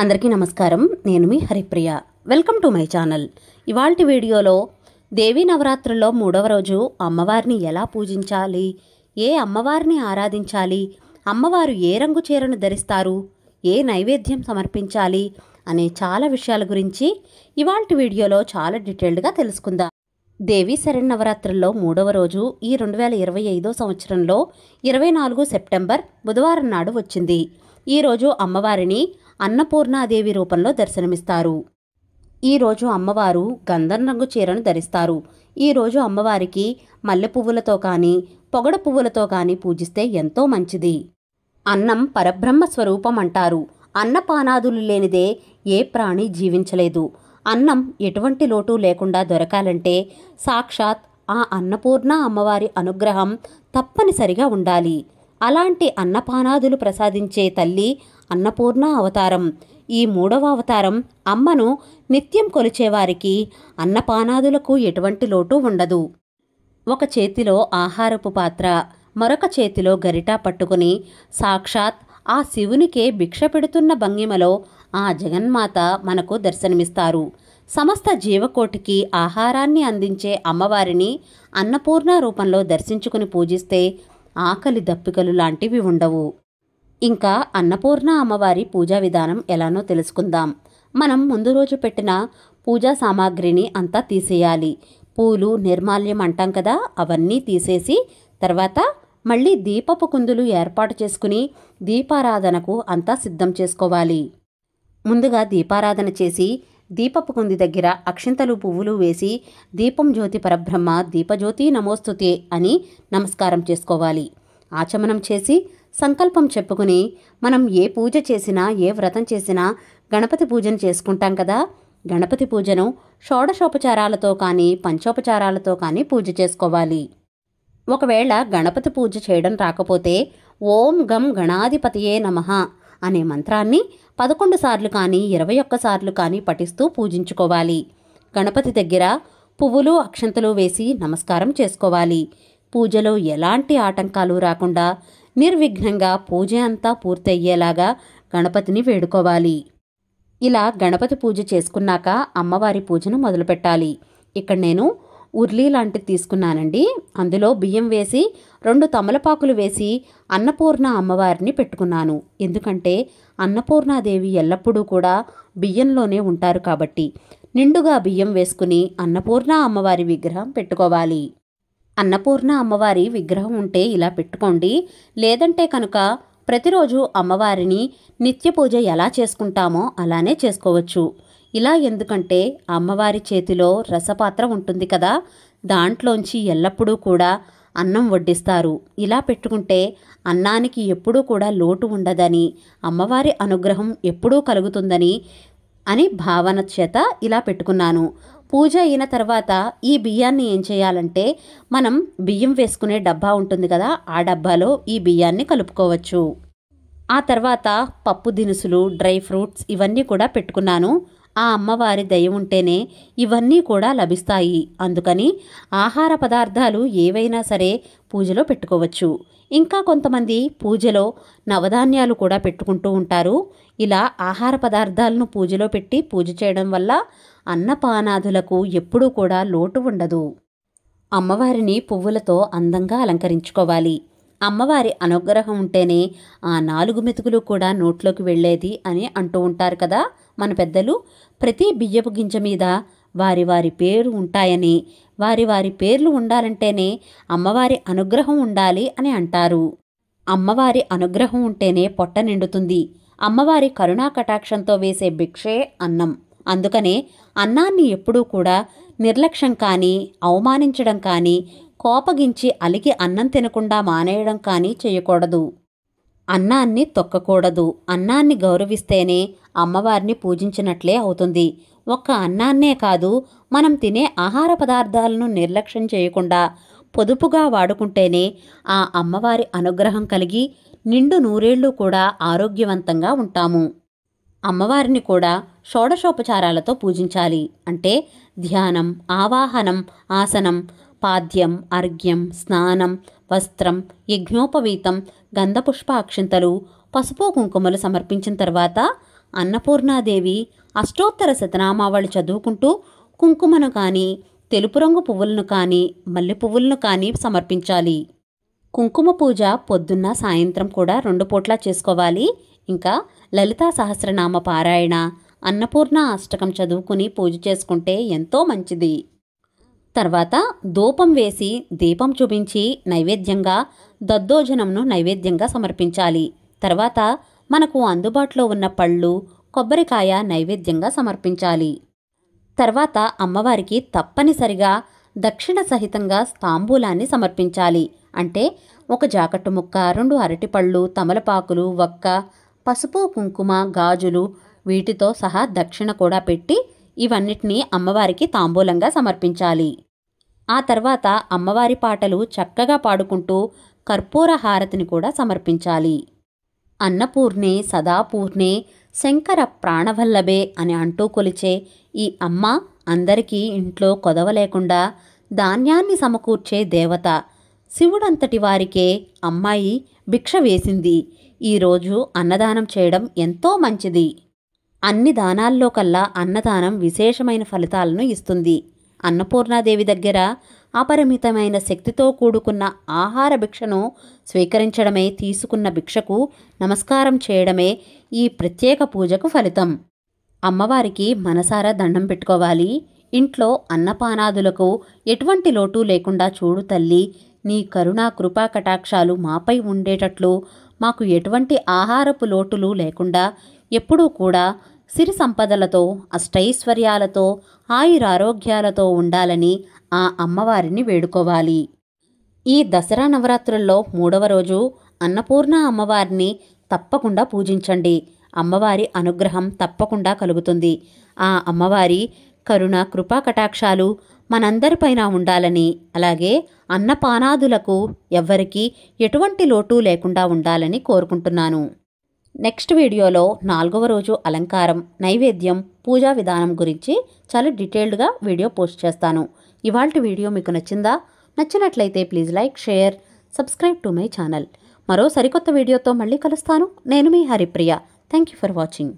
అందరికీ నమస్కారం. నేను మీ Haripriya. Welcome to my channel. ఇవాల్టి వీడియోలో దేవీ నవరాత్రుల్లో 3వ రోజు అమ్మవారిని ఎలా పూజించాలి, ఏ అమ్మవారిని ఆరాధించాలి, అమ్మవారు ఏ రంగు చీరను ధరిస్తారు, ఏ నైవేద్యం సమర్పించాలి అనే చాలా విషయాల గురించి ఇవాల్టి వీడియోలో చాలా డీటెయిల్డ్గా తెలుసుకుందాం. దేవీ శరన్నవరాత్రుల్లో 3వ రోజు ఈ 2025 సంవత్సరంలో 24 సెప్టెంబర్ బుధవారం నాడు వచ్చింది. ఈరోజు అమ్మవారిని అన్నపూర్ణాదేవి రూపంలో దర్శనమిస్తారు. ఈరోజు అమ్మవారు గంధం రంగు చీరను ధరిస్తారు. ఈరోజు అమ్మవారికి మల్లె పువ్వులతో కానీ పొగడ పువ్వులతో కానీ పూజిస్తే ఎంతో మంచిది. అన్నం పరబ్రహ్మ స్వరూపం అంటారు. అన్నపానాదులు లేనిదే ఏ ప్రాణి జీవించలేదు. అన్నం ఎటువంటి లోటు లేకుండా దొరకాలంటే సాక్షాత్ ఆ అన్నపూర్ణ అమ్మవారి అనుగ్రహం తప్పనిసరిగా ఉండాలి. అలాంటి అన్నపానాదులు ప్రసాదించే తల్లి అన్నపూర్ణ అవతారం. ఈ 3వ అవతారం అమ్మను నిత్యం కొలిచేవారికి అన్నపానాదులకు ఎటువంటి లోటు ఉండదు. ఒక చేతిలో ఆహారపు పాత్ర, మరొక చేతిలో గరిట పట్టుకుని సాక్షాత్ ఆ శివునికే భిక్ష పెడుతున్న భంగిమలో ఆ జగన్మాత మనకు దర్శనమిస్తారు. సమస్త జీవకోటికి ఆహారాన్ని అందించే అమ్మవారిని అన్నపూర్ణ రూపంలో దర్శించుకుని పూజిస్తే ఆకలి దప్పికలు లాంటివి ఉండవు. ఇంకా అన్నపూర్ణ అమ్మవారి పూజా విధానం ఎలానో తెలుసుకుందాం. మనం ముందు రోజు పెట్టిన పూజా సామాగ్రిని అంతా తీసేయాలి. పూలు, నిర్మాల్యం అంటాం కదా, అవన్నీ తీసేసి తర్వాత మళ్ళీ దీపపు కుందులు ఏర్పాటు చేసుకుని దీపారాధనకు అంతా సిద్ధం చేసుకోవాలి. ముందుగా దీపారాధన చేసి దీపపు కుంది దగ్గర అక్షింతలు, పువ్వులు వేసి దీపం జ్యోతి పరబ్రహ్మ దీపజ్యోతి నమోస్తుతే అని నమస్కారం చేసుకోవాలి. ఆచమనం చేసి సంకల్పం చెప్పుకుని మనం ఏ పూజ చేసినా, ఏ వ్రతం చేసినా గణపతి పూజను చేసుకుంటాం కదా, గణపతి పూజను షోడశోపచారాలతో కానీ పంచోపచారాలతో కానీ పూజ చేసుకోవాలి. ఒకవేళ గణపతి పూజ చేయడం రాకపోతే ఓం గం గణాధిపతియే నమః అనే మంత్రాన్ని 11 సార్లు కానీ 21 సార్లు కానీ పఠిస్తూ పూజించుకోవాలి. గణపతి దగ్గర పువ్వులు, అక్షంతలు వేసి నమస్కారం చేసుకోవాలి. పూజలో ఎలాంటి ఆటంకాలు రాకుండా నిర్విఘ్నంగా పూజ అంతా పూర్తయ్యేలాగా గణపతిని వేడుకోవాలి. ఇలా గణపతి పూజ చేసుకున్నాక అమ్మవారి పూజను మొదలుపెట్టాలి. ఇక్కడ నేను ఉర్లీ లాంటిది తీసుకున్నానండి. అందులో బియ్యం వేసి 2 తమలపాకులు వేసి అన్నపూర్ణ అమ్మవారిని పెట్టుకున్నాను. ఎందుకంటే అన్నపూర్ణాదేవి ఎల్లప్పుడూ కూడా బియ్యంలోనే ఉంటారు కాబట్టి నిండుగా బియ్యం వేసుకుని అన్నపూర్ణ అమ్మవారి విగ్రహం పెట్టుకోవాలి. అన్నపూర్ణ అమ్మవారి విగ్రహం ఉంటే ఇలా పెట్టుకోండి. లేదంటే కనుక ప్రతిరోజు అమ్మవారిని నిత్య పూజ ఎలా చేసుకుంటామో అలానే చేసుకోవచ్చు. ఇలా ఎందుకంటే అమ్మవారి చేతిలో రసపాత్ర ఉంటుంది కదా, దాంట్లోంచి ఎల్లప్పుడూ కూడా అన్నం వడ్డిస్తారు. ఇలా పెట్టుకుంటే అన్నానికి ఎప్పుడూ కూడా లోటు ఉండదని, అమ్మవారి అనుగ్రహం ఎప్పుడూ కలుగుతుందని అని భావన చేత ఇలా పెట్టుకున్నాను. పూజ అయిన తర్వాత ఈ బియ్యాన్ని ఏం చేయాలంటే మనం బియ్యం వేసుకునే డబ్బా ఉంటుంది కదా, ఆ డబ్బాలో ఈ బియ్యాన్ని కలుపుకోవచ్చు. ఆ తర్వాత పప్పు దినుసులు, డ్రై ఫ్రూట్స్ ఇవన్నీ కూడా పెట్టుకున్నాను. ఆ అమ్మవారి దయ ఉంటేనే ఇవన్నీ కూడా లభిస్తాయి. అందుకని ఆహార పదార్థాలు ఏవైనా సరే పూజలో పెట్టుకోవచ్చు. ఇంకా కొంతమంది పూజలో నవధాన్యాలు కూడా పెట్టుకుంటూ ఉంటారు. ఇలా ఆహార పదార్థాలను పూజలో పెట్టి పూజ చేయడం వల్ల అన్నపానాదులకు ఎప్పుడూ కూడా లోటు ఉండదు. అమ్మవారిని పువ్వులతో అందంగా అలంకరించుకోవాలి. అమ్మవారి అనుగ్రహం ఉంటేనే ఆ 4 మెతుకులు కూడా నోట్లోకి వెళ్ళేది అని అంటూ ఉంటారు కదా మన పెద్దలు. ప్రతి బియ్యపు గింజ మీద వారి వారి పేరు ఉంటాయని, వారి వారి పేర్లు ఉండాలంటేనే అమ్మవారి అనుగ్రహం ఉండాలి అని అంటారు. అమ్మవారి అనుగ్రహం ఉంటేనే పొట్ట నిండుతుంది. అమ్మవారి కరుణా కటాక్షంతో వేసే భిక్షే అన్నం. అందుకనే అన్నాన్ని ఎప్పుడూ కూడా నిర్లక్ష్యం కానీ, అవమానించడం కానీ, కోపగించి అలిగి అన్నం తినకుండా మానేయడం కానీ చేయకూడదు. అన్నాన్ని తొక్కకూడదు. అన్నాన్ని గౌరవిస్తేనే అమ్మవారిని పూజించినట్లే అవుతుంది. ఒక్క అన్నాన్నే కాదు, మనం తినే ఆహార పదార్థాలను నిర్లక్ష్యం చేయకుండా పొదుపుగా వాడుకుంటేనే ఆ అమ్మవారి అనుగ్రహం కలిగి నిండు నూరేళ్లు కూడా ఆరోగ్యవంతంగా ఉంటాము. అమ్మవారిని కూడా షోడశోపచారాలతో పూజించాలి. అంటే ధ్యానం, ఆవాహనం, ఆసనం, పాద్యం, అర్ఘ్యం, స్నానం, వస్త్రం, యజ్ఞోపవీతం, గంధపుష్ప అక్షింతలు, పసుపు కుంకుమలు సమర్పించిన తర్వాత అన్నపూర్ణాదేవి అష్టోత్తర శతనామావళి చదువుకుంటూ కుంకుమను కానీ, తెలుపు రంగు పువ్వులను కానీ, మల్లె పువ్వులను కానీ సమర్పించాలి. కుంకుమ పూజ పొద్దున్న సాయంత్రం కూడా 2 పూట్లా చేసుకోవాలి. ఇంకా లలితా సహస్రనామ పారాయణ, అన్నపూర్ణ అష్టకం చదువుకుని పూజ చేసుకుంటే ఎంతో మంచిది. తర్వాత ధూపం వేసి దీపం చూపించి నైవేద్యంగా దద్దోజనంను నైవేద్యంగా సమర్పించాలి. తర్వాత మనకు అందుబాటులో ఉన్న పళ్ళు, కొబ్బరికాయ నైవేద్యంగా సమర్పించాలి. తర్వాత అమ్మవారికి తప్పనిసరిగా దక్షిణ సహితంగా తాంబూలాన్ని సమర్పించాలి. అంటే ఒక జాకట్టు ముక్క, 2 అరటిపళ్ళు, తమలపాకులు, వక్క, పసుపు, కుంకుమ, గాజులు వీటితో సహా దక్షిణ కూడా పెట్టి ఇవన్నిటినీ అమ్మవారికి తాంబూలంగా సమర్పించాలి. ఆ తర్వాత అమ్మవారి పాటలు చక్కగా పాడుకుంటూ కర్పూర హారతిని కూడా సమర్పించాలి. అన్నపూర్ణే సదాపూర్ణే శంకర ప్రాణవల్లభే అని అంటూ కొలిచే ఈ అమ్మ అందరికీ ఇంట్లో కొదవ లేకుండా ధాన్యాన్ని సమకూర్చే దేవత. శివుడంతటి వారికే అమ్మాయి భిక్ష వేసింది. ఈరోజు అన్నదానం చేయడం ఎంతో మంచిది. అన్ని దానాల్లో కల్లా అన్నదానం విశేషమైన ఫలితాలను ఇస్తుంది. అన్నపూర్ణాదేవి దగ్గర అపరిమితమైన శక్తితో కూడుకున్న ఆహార భిక్షను స్వీకరించడమే, తీసుకున్న భిక్షకు నమస్కారం చేయడమే ఈ ప్రత్యేక పూజకు ఫలితం. అమ్మవారికి మనసారా దండం పెట్టుకోవాలి. ఇంట్లో అన్నపానాదులకు ఎటువంటి లోటు లేకుండా చూడు తల్లి, నీ కరుణా కృపా కటాక్షాలు మాపై ఉండేటట్లు, మాకు ఎటువంటి ఆహారపు లోటులు లేకుండా ఎప్పుడూ కూడా సిరి సంపదలతో, అష్టైశ్వర్యాలతో, ఆయురారోగ్యాలతో ఉండాలని ఆ అమ్మవారిని వేడుకోవాలి. ఈ దసరా నవరాత్రుల్లో 3వ రోజు అన్నపూర్ణ అమ్మవారిని తప్పకుండా పూజించండి. అమ్మవారి అనుగ్రహం తప్పకుండా కలుగుతుంది. ఆ అమ్మవారి కరుణ కృపా కటాక్షాలు మనందరిపైన ఉండాలని, అలాగే అన్నపానాదులకు ఎవ్వరికీ ఎటువంటి లోటు లేకుండా ఉండాలని కోరుకుంటున్నాను. నెక్స్ట్ వీడియోలో 4వ రోజు అలంకారం, నైవేద్యం, పూజా విధానం గురించి చాలా డీటెయిల్డ్గా వీడియో పోస్ట్ చేస్తాను. ఇవాల్టి వీడియో మీకు నచ్చిందా? నచ్చినట్లయితే please like, share, subscribe to my channel. మరో సరికొత్త వీడియోతో మళ్ళీ కలుస్తాను. నేను మీ Haripriya. Thank you for watching.